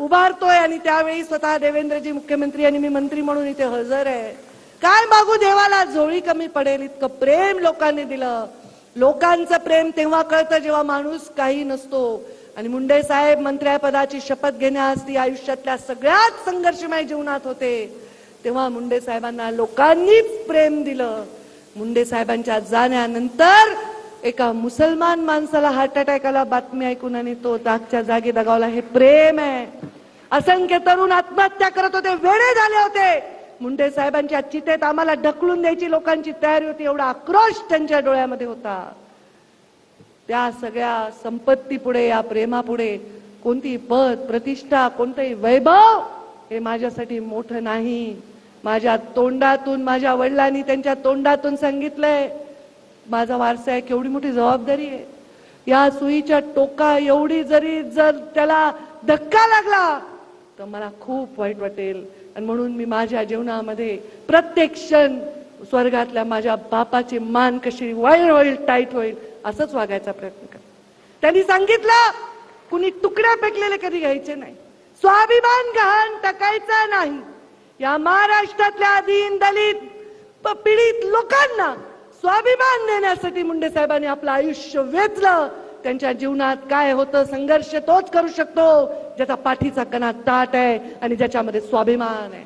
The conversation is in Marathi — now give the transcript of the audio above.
उभारतोय आणि त्यावेळी स्वतः देवेंद्रजी मुख्यमंत्री आणि मी मंत्री म्हणून इथे हजर आहे. काय मागू देवाला, झोळी कमी पडेल इतकं प्रेम लोकांनी दिलं. लोकांचं प्रेम तेव्हा कळतं जेव्हा माणूस काही नसतो. आणि मुंडे साहेब मंत्रिपदाची शपथ घेण्यास ती आयुष्यातल्या सगळ्यात संघर्षमय जीवनात होते, तेव्हा मुंडे साहेबांना लोकांनीच प्रेम दिलं. मुंडे साहेबांच्या जाण्यानंतर एका मुसलमान माणसाला हार्ट अटॅक आला बातमी ऐकून आणि तो जागच्या जागी दगावला. हे प्रेम आहे. असंख्य तरुण आत्महत्या करत होते, वेडे झाले होते. मुंडे साहेबांच्या चितेत आम्हाला ढकलून द्यायची लोकांची तयारी होती, एवढा आक्रोश त्यांच्या डोळ्यामध्ये होता. त्या सगळ्या संपत्ती पुढे, या प्रेमापुढे कोणती पद प्रतिष्ठा, कोणतंही वैभव हे माझ्यासाठी मोठं नाही. माझ्या तोंडातून, माझ्या वडिलांनी त्यांच्या तोंडातून सांगितलंय, माझा वारसा आहे, केवढी मोठी जबाबदारी आहे. या सुईच्या टोका एवढी जरी जर त्याला धक्का लागला तर मला खूप वाईट वाटेल. आणि म्हणून मी माझ्या जीवनामध्ये प्रत्येक क्षण स्वर्गातल्या माझ्या बापाची मान कशी वाईट होईल, टाईट होईल, असंच वागायचा प्रयत्न कर. त्यांनी सांगितलं, कुणी तुकड्या फेकलेले कधी घ्यायचे नाही, स्वाभिमान गहाण टाकायचा नाही. या महाराष्ट्रातल्या दीन दलित पीडित लोकांना स्वाभिमान देण्यासाठी मुंडे साहेबांनी आपलं आयुष्य वेचलं. त्यांच्या जीवनात काय होतं, संघर्ष तोच करू शकतो ज्याचा पाठीचा कणा ताट आहे आणि ज्याच्यामध्ये स्वाभिमान आहे.